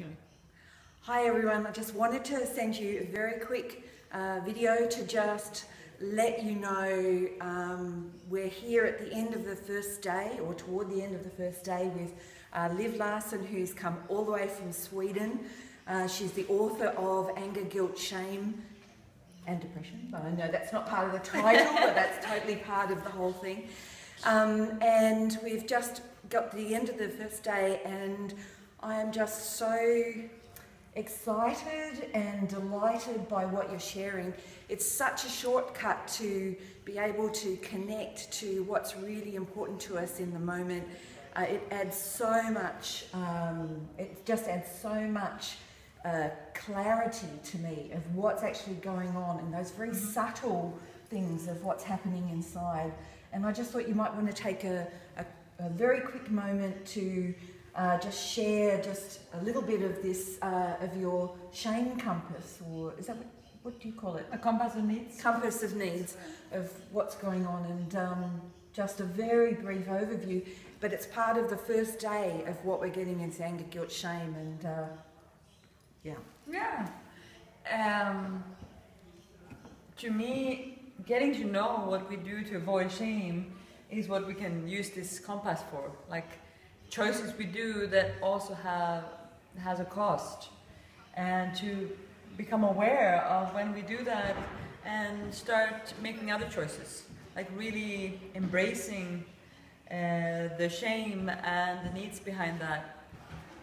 Okay. Hi everyone, I just wanted to send you a very quick video to just let you know we're here at the end of the first day, or toward the end of the first day, with Liv Larsson, who's come all the way from Sweden. She's the author of Anger, Guilt, Shame and Depression. I know that's not part of the title, but that's totally part of the whole thing. And we've just got to the end of the first day, and I am just so excited and delighted by what you're sharing. It's such a shortcut to be able to connect to what's really important to us in the moment. It adds so much, it just adds so much clarity to me of what's actually going on, and those very subtle things of what's happening inside. And I just thought you might want to take a very quick moment to just share just a little bit of this, of your shame compass, or is that what do you call it? A compass of needs? Compass of needs, of what's going on, and just a very brief overview. But it's part of the first day of what we're getting into anger, guilt, shame, and yeah. Yeah. To me, getting to know what we do to avoid shame is what we can use this compass for. Like choices we do that also has a cost, and to become aware of when we do that and start making other choices, like really embracing the shame and the needs behind that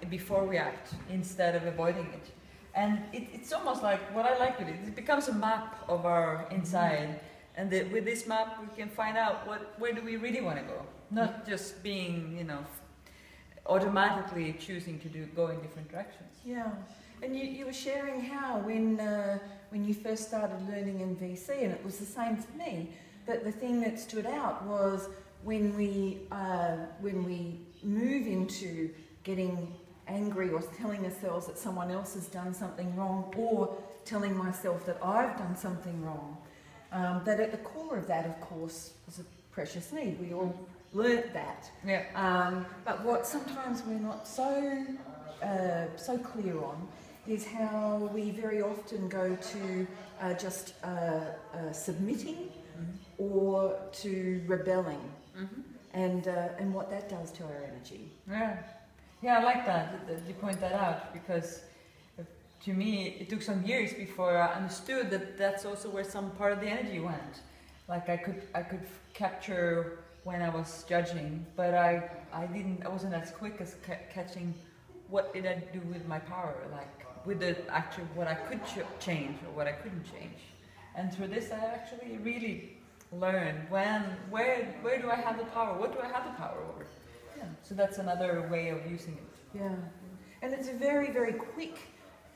before we act, instead of avoiding it. And it's almost like, what I like with it, it becomes a map of our inside, and with this map we can find out where do we really want to go, not just being, you know, automatically choosing to go in different directions. Yeah, and you were sharing how when you first started learning in VC, and it was the same for me, but the thing that stood out was when we move into getting angry or telling ourselves that someone else has done something wrong, or telling myself that I've done something wrong, that at the core of that, of course, is a precious need. We all learnt that. Yeah. But what sometimes we're not so clear on is how we very often go to just submitting or to rebelling, and what that does to our energy. Yeah. Yeah, I like that you point that out, because to me it took some years before I understood that that's also where some part of the energy went. Like I could capture when I was judging, but I wasn't as quick as catching what did I do with my power, like with the actual what I could change or what I couldn't change. And through this I actually really learned where do I have the power, what do I have the power over. Yeah. So that's another way of using it. Yeah, and it's a very, very quick,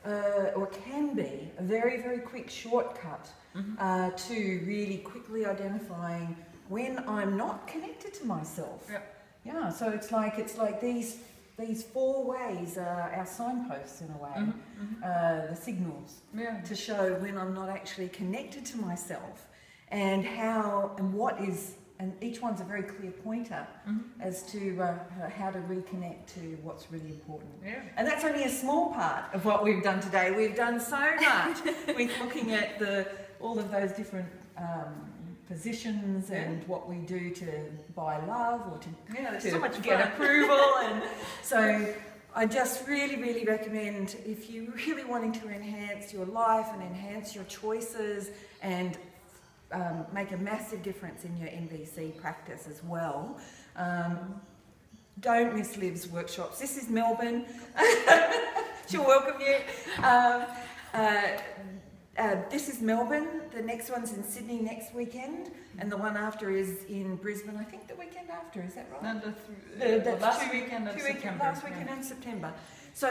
or can be a very, very quick shortcut to really quickly identifying when I'm not connected to myself. Yeah. Yeah. So it's like these 4 ways are our signposts in a way, the signals to show when I'm not actually connected to myself, and how and what is. And each one's a very clear pointer as to how to reconnect to what's really important. Yeah. And that's only a small part of what we've done today. We've done so much with looking at all of those different positions and what we do to buy love, or to so much get fun. approval. And so I just really, really recommend, if you're really wanting to enhance your life and enhance your choices and make a massive difference in your NVC practice as well. Don't miss Liv's workshops. This is Melbourne. She'll welcome you. This is Melbourne. The next one's in Sydney next weekend, and the one after is in Brisbane. I think the weekend after, is that right? No, the last weekend of September. Last weekend in September. So,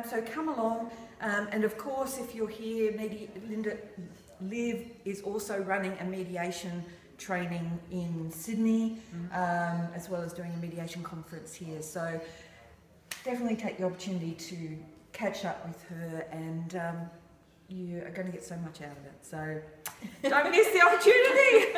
so come along, and of course, if you're here, maybe Liv is also running a mediation training in Sydney, as well as doing a mediation conference here. So definitely take the opportunity to catch up with her, and you are going to get so much out of it. So don't miss the opportunity.